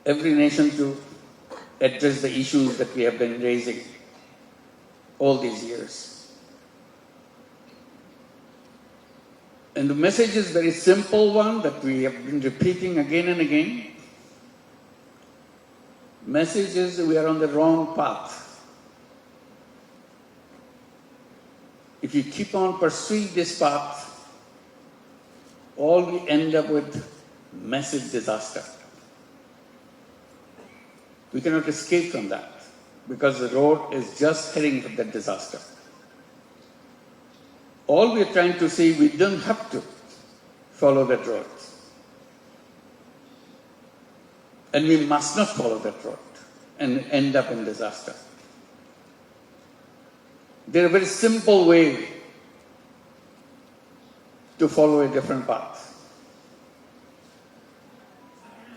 every nation to address the issues that we have been raising all these years. And the message is a very simple one that we have been repeating again and again. Message is we are on the wrong path. If you keep on pursuing this path, all we end up with massive disaster. We cannot escape from that because the road is just heading for that disaster. All we are trying to say, we don't have to follow that road. And we must not follow that road and end up in disaster. There is a very simple way to follow a different path.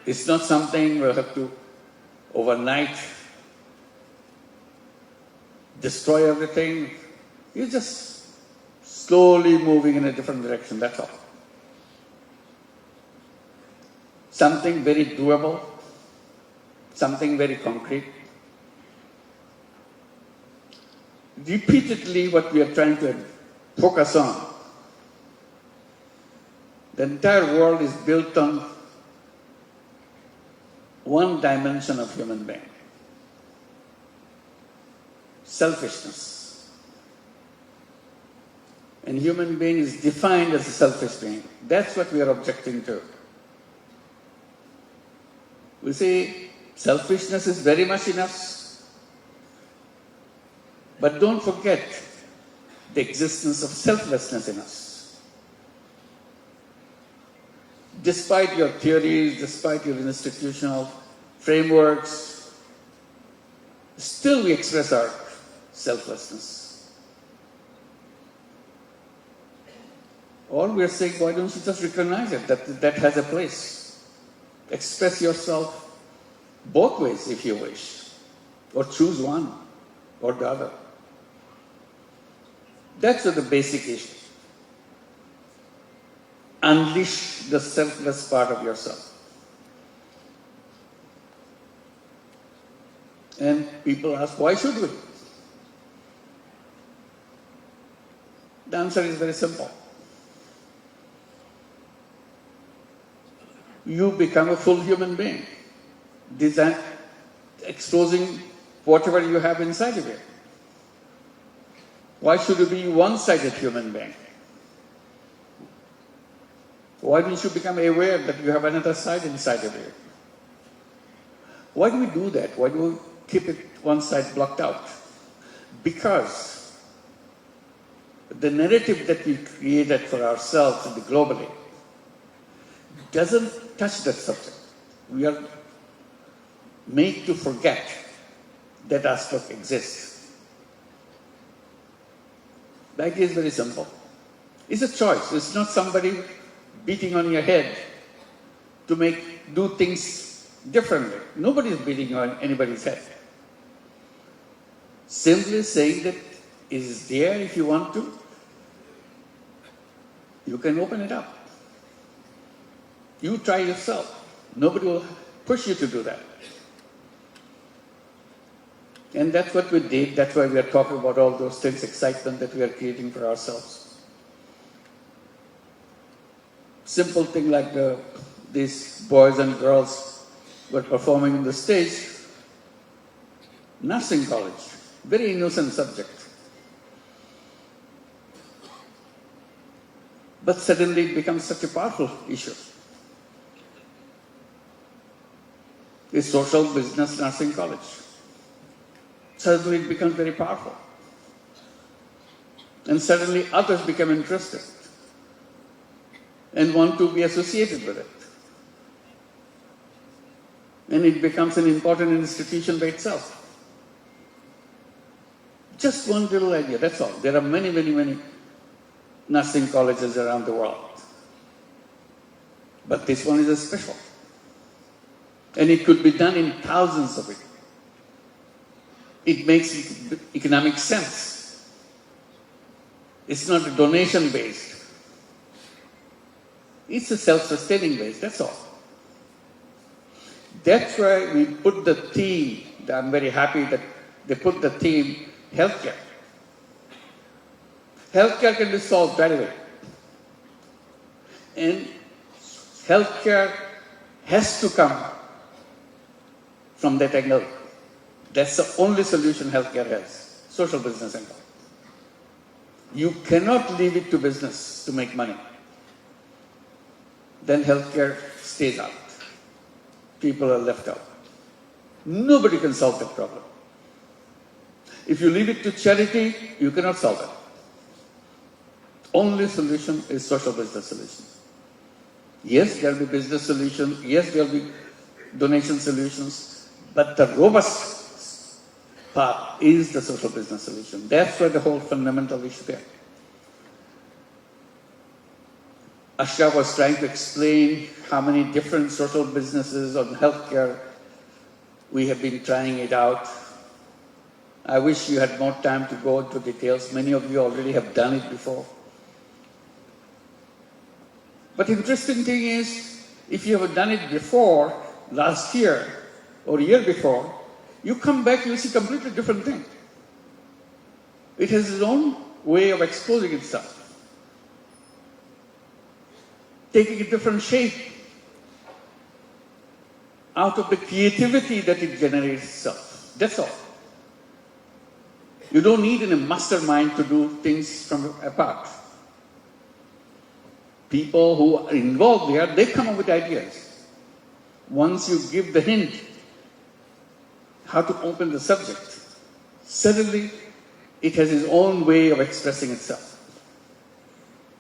It's not something we'll have to overnight destroy everything. You're just slowly moving in a different direction, that's all. Something very doable, something very concrete. Repeatedly, what we are trying to focus on, the entire world is built on one dimension of human being: selfishness. And human being is defined as a selfish being. That's what we are objecting to. We say selfishness is very much in us, but don't forget the existence of selflessness in us. Despite your theories, despite your institutional frameworks, still we express our selflessness. All we are saying, why don't you just recognize it, that has a place. Express yourself both ways if you wish, or choose one or the other. That's the basic issue. Unleash the selfless part of yourself. And people ask, why should we? The answer is very simple. You become a full human being, exposing whatever you have inside of you. Why should you be a one-sided human being? Why don't you become aware that you have another side inside of you? Why do we do that? Why do we keep it one side blocked out? Because the narrative that we created for ourselves and globally doesn't touch that subject. We are made to forget that aspect exists. The idea is very simple. It's a choice. It's not somebody beating on your head to do things differently. Nobody is beating on anybody's head. Simply saying that it is there if you want to, you can open it up. You try yourself. Nobody will push you to do that. And that's what we did. That's why we are talking about all those things, excitement that we are creating for ourselves. Simple thing like these boys and girls were performing on the stage. Nursing college, very innocent subject. But suddenly it becomes such a powerful issue. A social business nursing college. Suddenly it becomes very powerful. And suddenly others become interested and want to be associated with it. And it becomes an important institution by itself. Just one little idea, that's all. There are many, many, many nursing colleges around the world. But this one is a special. And it could be done in thousands of it. It makes economic sense. It's not a donation based. It's a self-sustaining base, that's all. That's why we put the theme, I'm very happy that they put the theme, healthcare. Healthcare can be solved right away. And healthcare has to come from that angle. That's the only solution healthcare has, social business angle. You cannot leave it to business to make money. Then healthcare stays out. People are left out. Nobody can solve that problem. If you leave it to charity, you cannot solve it. Only solution is social business solution. Yes, there will be business solutions. Yes, there will be donation solutions. But the robust part is the social business solution. That's where the whole fundamental issue there. Ashraf was trying to explain how many different social businesses on healthcare we have been trying it out. I wish you had more time to go into details. Many of you already have done it before. But interesting thing is, if you have done it before, last year or year before, you come back, you see a completely different thing. It has its own way of exposing itself, taking a different shape out of the creativity that it generates itself. That's all. You don't need a mastermind to do things from apart. People who are involved there, they come up with ideas. Once you give the hint how to open the subject, suddenly it has its own way of expressing itself.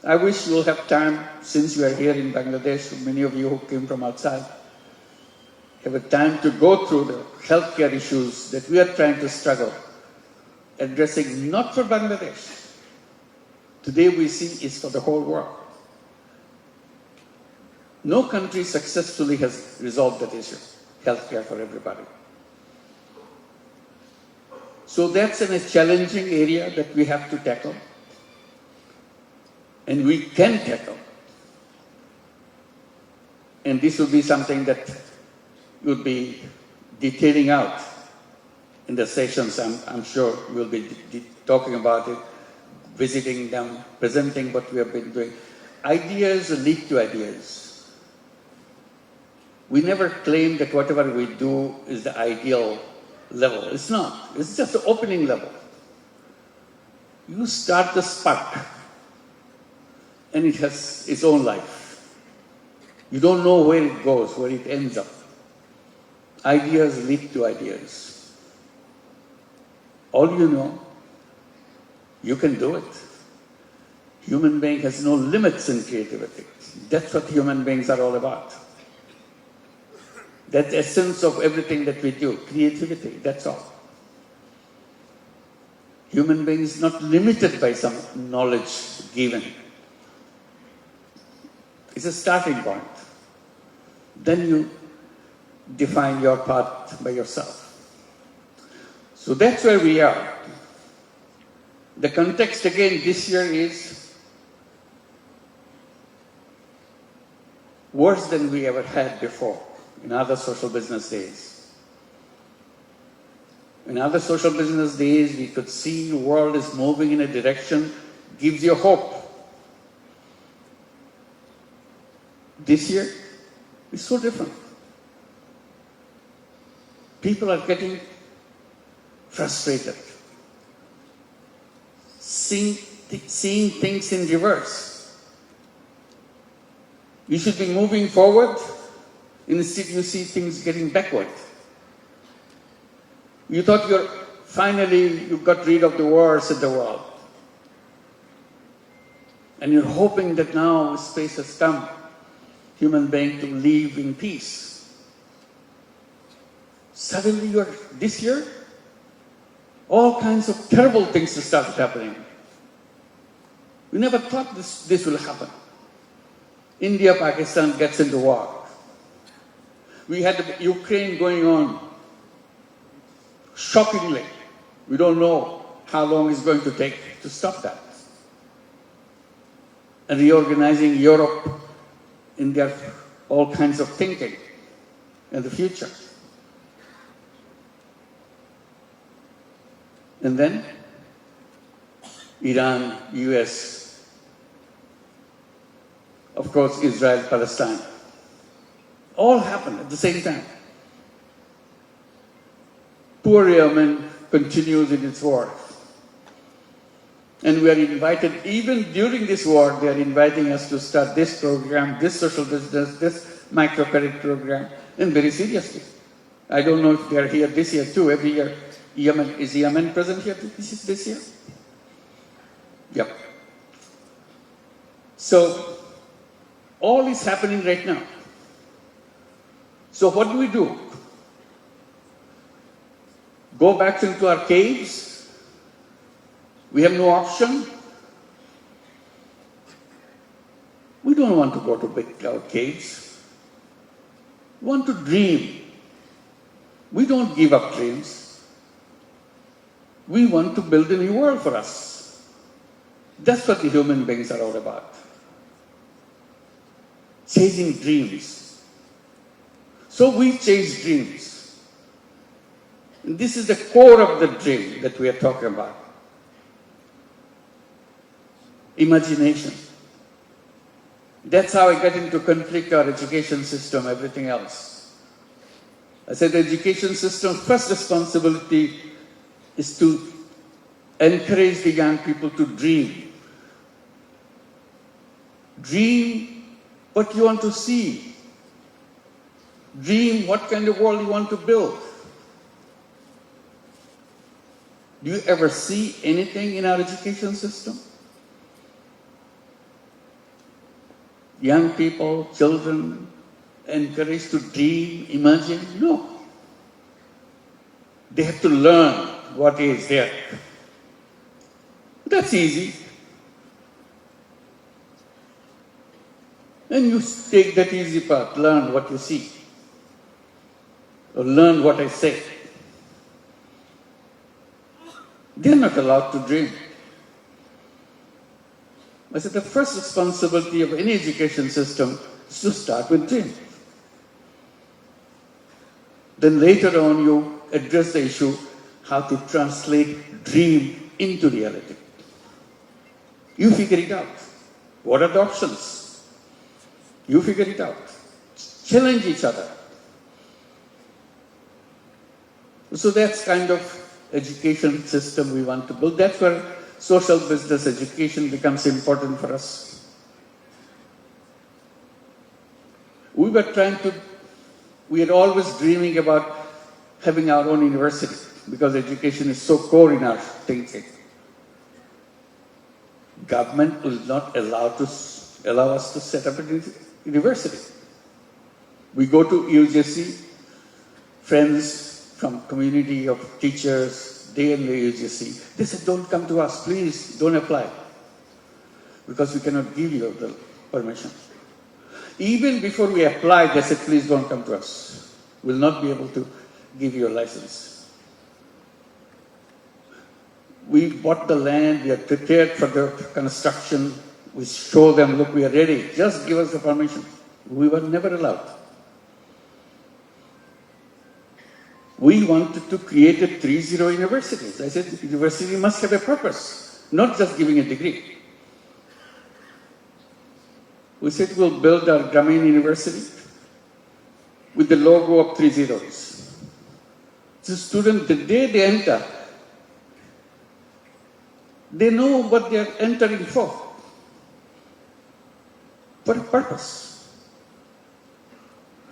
I wish you will have time, since you are here in Bangladesh, many of you who came from outside, have a time to go through the healthcare issues that we are trying to struggle, addressing not for Bangladesh. Today we see is for the whole world. No country successfully has resolved that issue, healthcare for everybody. So that's a challenging area that we have to tackle. And we can tackle. And this will be something that we'll be detailing out in the sessions. I'm sure we'll be talking about it, visiting them, presenting what we have been doing. Ideas lead to ideas. We never claim that whatever we do is the ideal level. It's not. It's just the opening level. You start the spark, and it has its own life. You don't know where it goes, where it ends up. Ideas lead to ideas. All you know, you can do it. Human being has no limits in creativity. That's what human beings are all about. That's the essence of everything that we do, creativity, that's all. Human being is not limited by some knowledge given. It's a starting point. Then you define your path by yourself. So that's where we are. The context again this year is worse than we ever had before in other social business days. In other social business days, we could see the world is moving in a direction, gives you hope. This year is so different. People are getting frustrated, seeing things in reverse. You should be moving forward, instead you see things getting backward. You thought you got rid of the wars in the world. And you're hoping that now space has come, human being to live in peace. Suddenly this year, all kinds of terrible things started happening. We never thought this will happen. India, Pakistan gets into war. We had Ukraine going on. Shockingly, we don't know how long it's going to take to stop that. And reorganizing Europe in their all kinds of thinking. and the future. And then Iran, US, of course Israel, Palestine. All happened at the same time. Poor Yemen continues in its war. And we are invited, even during this war, they are inviting us to start this program, this social business, this microcredit program, and very seriously. I don't know if they are here this year too. Every year, is Yemen present here this year? Yep. So, all is happening right now. So what do we do? Go back into our caves? We have no option? We don't want to go to big cloud caves. We want to dream. We don't give up dreams. We want to build a new world for us. That's what the human beings are all about. Chasing dreams. So we chase dreams. And this is the core of the dream that we are talking about. Imagination. That's how I get into conflict, our education system, everything else. I said the education system's first responsibility is to encourage the young people to dream. Dream what you want to see. Dream what kind of world you want to build. Do you ever see anything in our education system? Young people, children, encouraged to dream, imagine? No. They have to learn what is there. That's easy. And you take that easy path, learn what you see. Or learn what I say. They're not allowed to dream. I said the first responsibility of any education system is to start with dream. Then later on you address the issue how to translate dream into reality. You figure it out. What are the options? You figure it out. Challenge each other. So that's kind of education system we want to build. That's where social business education becomes important for us. We are always dreaming about having our own university because education is so core in our thinking. Government will not allow us to set up a university. We go to UJC, friends from community of teachers, they in the UGC, they said, don't come to us, please, don't apply. Because we cannot give you the permission. Even before we applied, they said, please don't come to us. We'll not be able to give you a license. We bought the land, we are prepared for the construction. We show them, look, we are ready, just give us the permission. We were never allowed. We wanted to create a 3-0 universities. I said, university must have a purpose, not just giving a degree. We said we'll build our Grameen University with the logo of 3 zeros. The student, the day they enter, they know what they are entering for a purpose.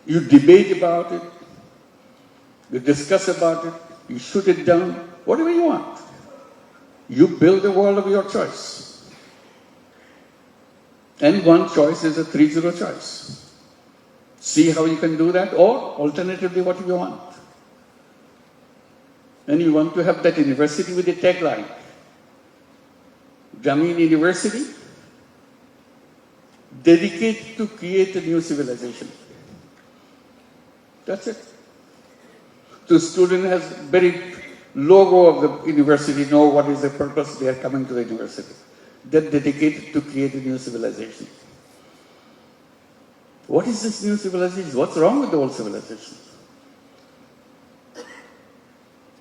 You debate about it, you discuss about it, you shoot it down, whatever you want. You build a world of your choice. And one choice is a 3-0 choice. See how you can do that, or alternatively what you want. And you want to have that university with a tagline. Grameen University, dedicated to create a new civilization. That's it. The student has very logo of the university, know what is the purpose they are coming to the university. They're dedicated to create a new civilization. What is this new civilization? What's wrong with the old civilization?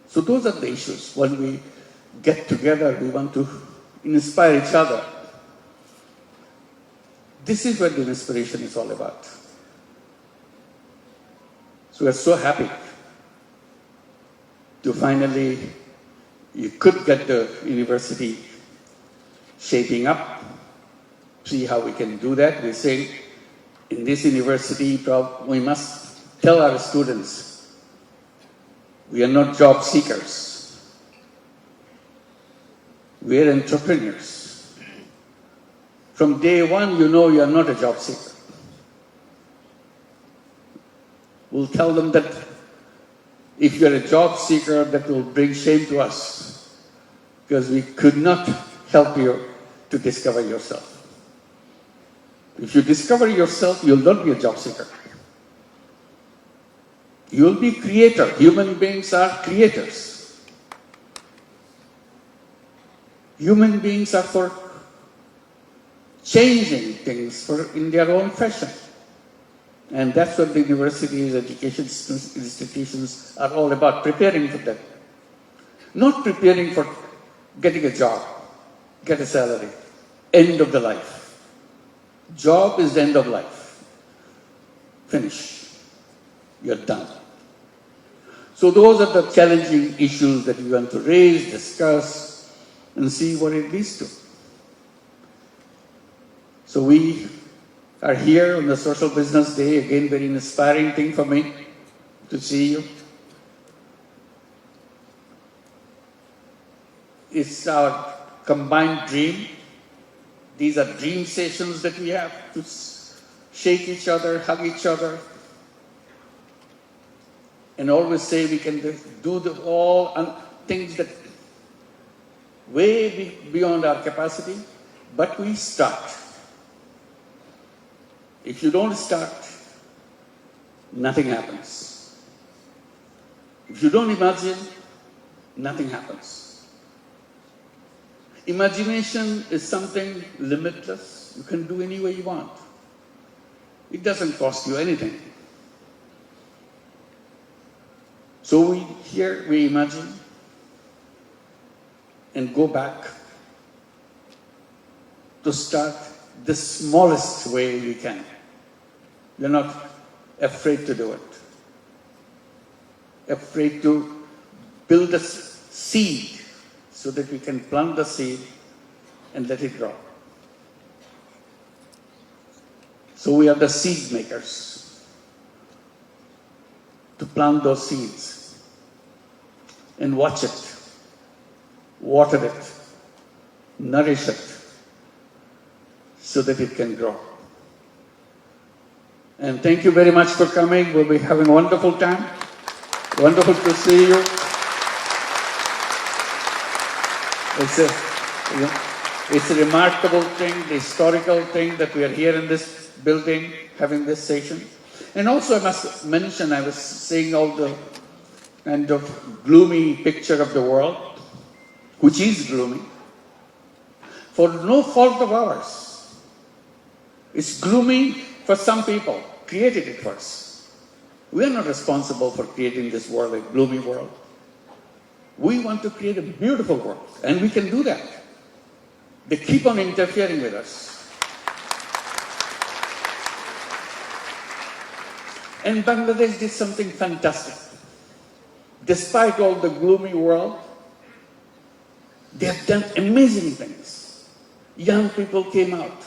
So those are the issues. When we get together, we want to inspire each other. This is what the inspiration is all about. So we're so happy to finally, you could get the university shaping up, see how we can do that. We say, in this university, we must tell our students, we are not job seekers. We are entrepreneurs. From day one, you know you are not a job seeker. We'll tell them that if you're a job seeker, that will bring shame to us, because we could not help you to discover yourself. If you discover yourself, you'll not be a job seeker. You'll be creator. Human beings are creators. Human beings are for changing things in their own fashion. And that's what the universities, education institutions are all about, preparing for that. Not preparing for getting a job, get a salary, end of the life. Job is the end of life. Finish. You're done. So those are the challenging issues that we want to raise, discuss, and see what it leads to. So we are here on the Social Business Day, again very inspiring thing for me to see you. It's our combined dream. These are dream sessions that we have to shake each other, hug each other, and always say we can do all things that way beyond our capacity, but we start. If you don't start, nothing happens. If you don't imagine, nothing happens. Imagination is something limitless. You can do any way you want. It doesn't cost you anything. So we imagine and go back to start the smallest way we can. We're not afraid to do it. Afraid to build a seed so that we can plant the seed and let it grow. So we are the seed makers to plant those seeds and watch it, water it, nourish it, so that it can grow. And thank you very much for coming. We'll be having a wonderful time. Wonderful to see you. It's a remarkable thing, the historical thing that we are here in this building having this session. And also I must mention, I was seeing all the kind of gloomy picture of the world, which is gloomy, for no fault of ours. It's gloomy for some people, created it for us. We are not responsible for creating this world, a gloomy world. We want to create a beautiful world, and we can do that. They keep on interfering with us. And Bangladesh did something fantastic. Despite all the gloomy world, they have done amazing things. Young people came out.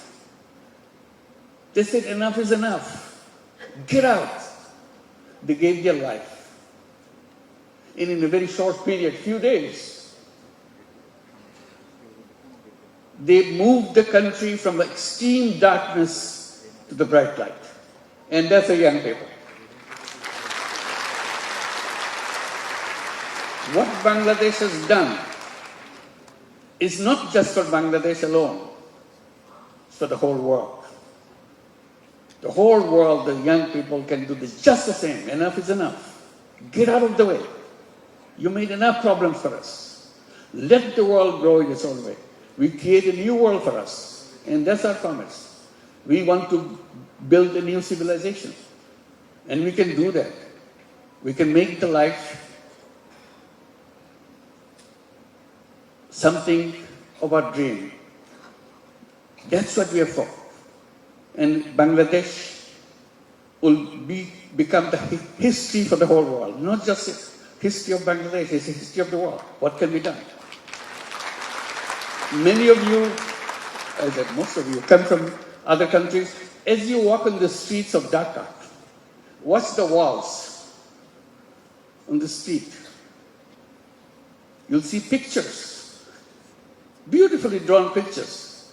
They said, enough is enough. Get out. They gave their life. And in a very short period, few days, they moved the country from extreme darkness to the bright light. And that's the young people. What Bangladesh has done is not just for Bangladesh alone. It's for the whole world. The whole world, the young people can do this just the same. Enough is enough. Get out of the way. You made enough problems for us. Let the world grow in its own way. We create a new world for us. And that's our promise. We want to build a new civilization. And we can do that. We can make the life something of our dream. That's what we are for. And Bangladesh will become the history for the whole world. Not just the history of Bangladesh, it's the history of the world. What can be done? Many of you, most of you, come from other countries. As you walk on the streets of Dhaka, watch the walls on the street. You'll see pictures, beautifully drawn pictures.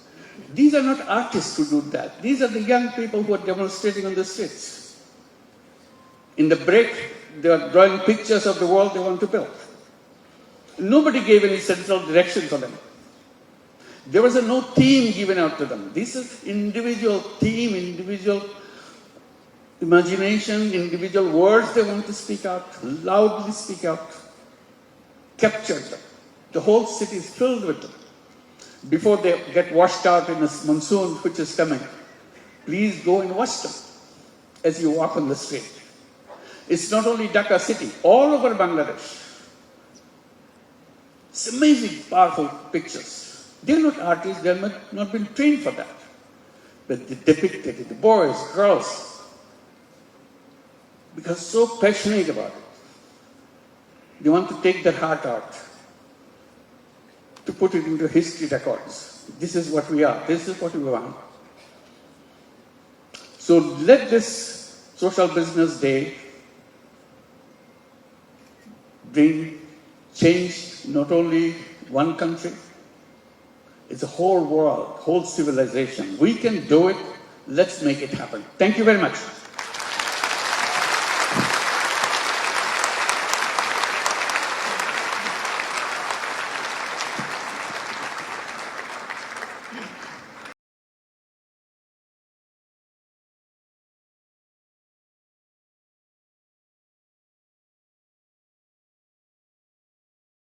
These are not artists who do that. These are the young people who are demonstrating on the streets. In the break, they are drawing pictures of the world they want to build. Nobody gave any central direction for them. There was no theme given out to them. This is individual theme, individual imagination, individual words they want to speak out, loudly speak out, capture them. The whole city is filled with them. Before they get washed out in this monsoon which is coming, please go and watch them as you walk on the street. It's not only Dhaka city, all over Bangladesh. It's amazing, powerful pictures. They're not artists, they're not been trained for that. But they depicted it, the boys, girls, because so passionate about it. They want to take their heart out, to put it into history records. This is what we are, this is what we want. So let this Social Business Day bring change, not only one country, it's a whole world, whole civilization. We can do it. Let's make it happen. Thank you very much.